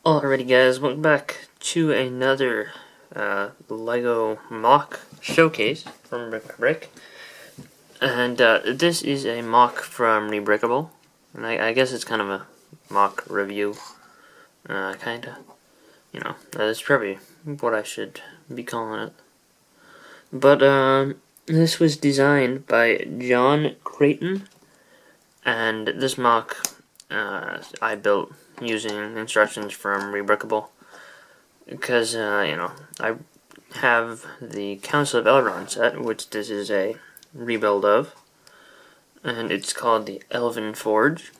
Alrighty guys, welcome back to another LEGO MOC showcase from Brick by Brick. And this is a MOC from Rebrickable. And I guess it's kind of a MOC review. Kinda. You know, that's probably what I should be calling it. But this was designed by John Creighton. And this MOC I built using instructions from Rebrickable, because you know, I have the Council of Elrond set, which this is a rebuild of, and it's called the Elven Forge.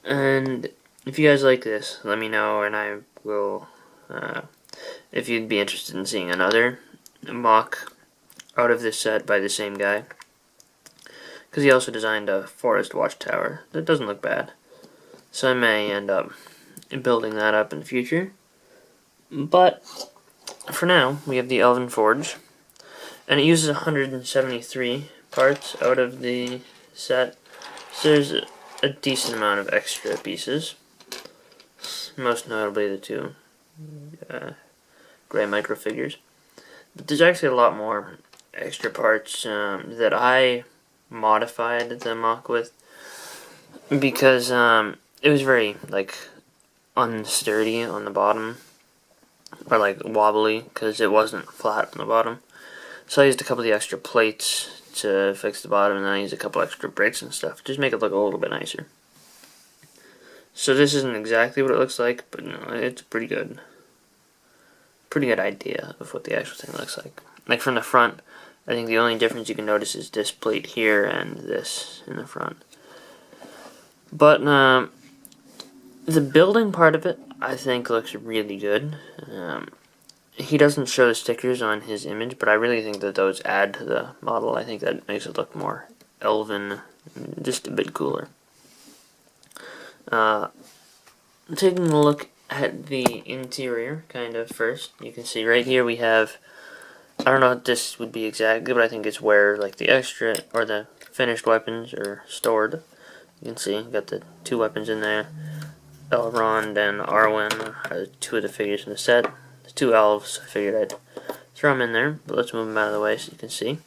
And if you guys like this, let me know, and I will, if you'd be interested in seeing another MOC out of this set by the same guy, because he also designed a forest watchtower that doesn't look bad. So I may end up building that up in the future. But for now, we have the Elven Forge. And it uses 173 parts out of the set. So there's a decent amount of extra pieces. Most notably the two gray microfigures. But there's actually a lot more extra parts that I modified the MOC with. Because it was very, like, unsturdy on the bottom, or like wobbly, because it wasn't flat on the bottom. So I used a couple of the extra plates to fix the bottom, and then I used a couple extra bricks and stuff, just make it look a little bit nicer. So this isn't exactly what it looks like, but no, it's pretty good idea of what the actual thing looks like. Like from the front, I think the only difference you can notice is this plate here and this in the front. But the building part of it, I think, looks really good. He doesn't show the stickers on his image, but I really think that those add to the model. I think that makes it look more elven, just a bit cooler. Taking a look at the interior, kind of, first, you can see right here we have, I don't know what this would be exactly, but I think it's where, like, the extra, or the finished weapons are stored. You can see, got the two weapons in there. Elrond and Arwen are two of the figures in the set. The two elves, I figured I'd throw them in there, but let's move them out of the way so you can see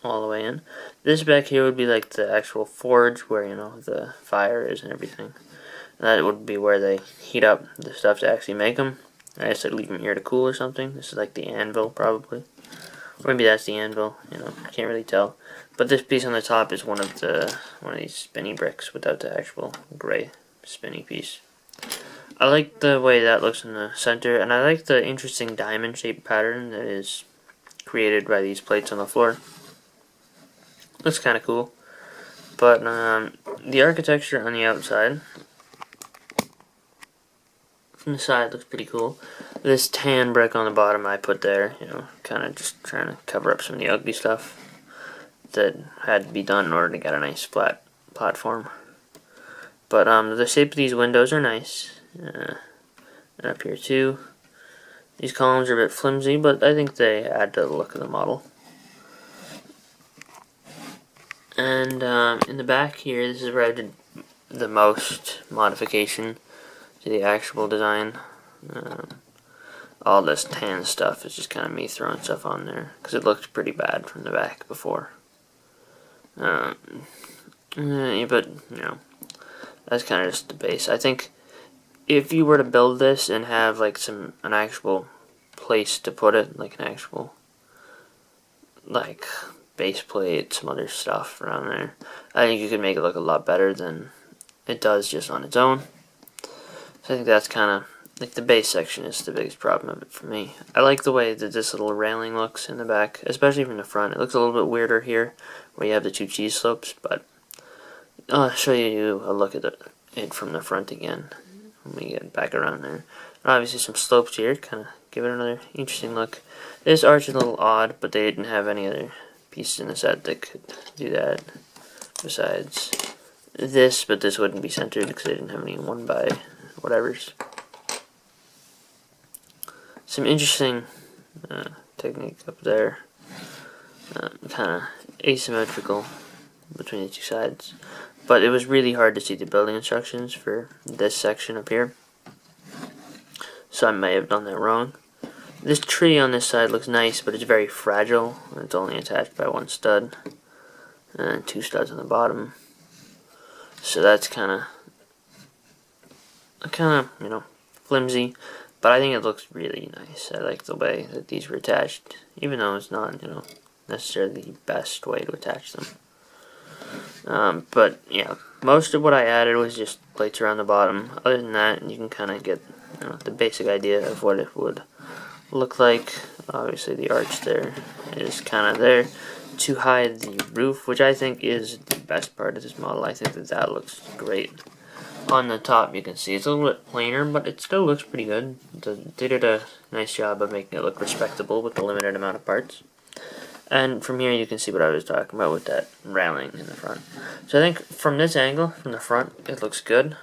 all the way in. This back here would be like the actual forge where, you know, the fire is and everything. And that would be where they heat up the stuff to actually make them. I guess I'd leave them here to cool or something. This is like the anvil, probably. Or maybe that's the anvil, you know, can't really tell. But this piece on the top is one of these spinny bricks without the actual gray spinny piece. I like the way that looks in the center, and I like the interesting diamond-shaped pattern that is created by these plates on the floor. Looks kind of cool. But the architecture on the outside, from the side, looks pretty cool. This tan brick on the bottom I put there, you know, kind of just trying to cover up some of the ugly stuff that had to be done in order to get a nice flat platform. But the shape of these windows are nice. And up here too. These columns are a bit flimsy, but I think they add to the look of the model. And in the back here, this is where I did the most modification to the actual design. All this tan stuff is just kind of me throwing stuff on there, because it looked pretty bad from the back before. But, you know, that's kind of just the base. I think if you were to build this and have like an actual place to put it, like an actual like base plate, some other stuff around there, I think you could make it look a lot better than it does just on its own. So I think that's kind of like the base section is the biggest problem of it for me. I like the way that this little railing looks in the back, especially from the front. It looks a little bit weirder here where you have the two cheese slopes, but I'll show you a look at it from the front again when we get back around there. And obviously some slopes here, kind of give it another interesting look. This arch is a little odd, but they didn't have any other pieces in the set that could do that besides this, but this wouldn't be centered because they didn't have any 1x-whatevers. Some interesting technique up there, kind of asymmetrical between the two sides. but it was really hard to see the building instructions for this section up here, so I may have done that wrong. This tree on this side looks nice, but it's very fragile. It's only attached by one stud and 2 studs on the bottom, so that's kind of you know, flimsy, but I think it looks really nice. I like the way that these were attached, even though it's not, you know, necessarily the best way to attach them. But yeah, most of what I added was just plates around the bottom. Other than that, you can kind of get, you know, the basic idea of what it would look like. Obviously the arch there is kind of there to hide the roof, which I think is the best part of this model. I think that that looks great. On the top you can see it's a little bit plainer, but it still looks pretty good. They did a nice job of making it look respectable with the limited amount of parts. And from here you can see what I was talking about with that railing in the front. So I think from this angle, from the front, it looks good.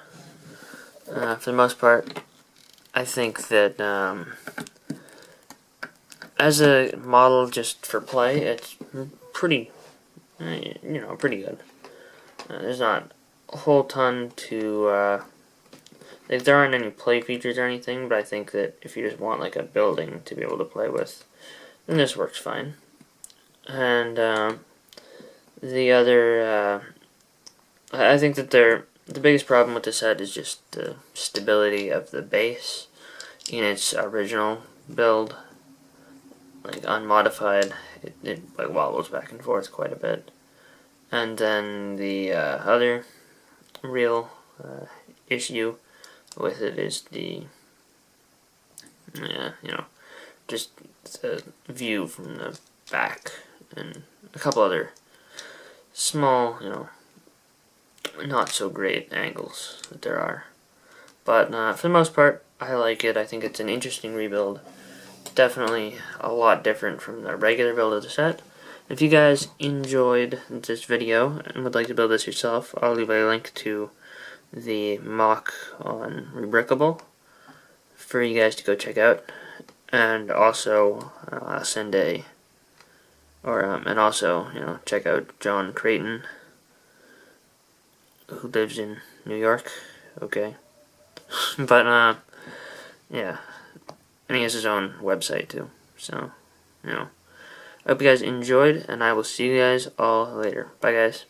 For the most part, I think that as a model just for play, it's pretty, you know, pretty good. There's not a whole ton to, like, there aren't any play features or anything, but I think that if you just want like a building to be able to play with, then this works fine. And the other, I think that the biggest problem with this set is just the stability of the base in its original build. Like unmodified, it like wobbles back and forth quite a bit. And then the other real issue with it is the, you know, just the view from the back and a couple other small, you know, not so great angles that there are. But for the most part, I like it. I think it's an interesting rebuild. Definitely a lot different from the regular build of the set. If you guys enjoyed this video and would like to build this yourself, I'll leave a link to the MOC on Rebrickable for you guys to go check out. And also, I'll send a, and also, you know, check out John Creighton, who lives in New York. Okay. But, yeah. And he has his own website too. So, you know. I hope you guys enjoyed, and I will see you guys all later. Bye, guys.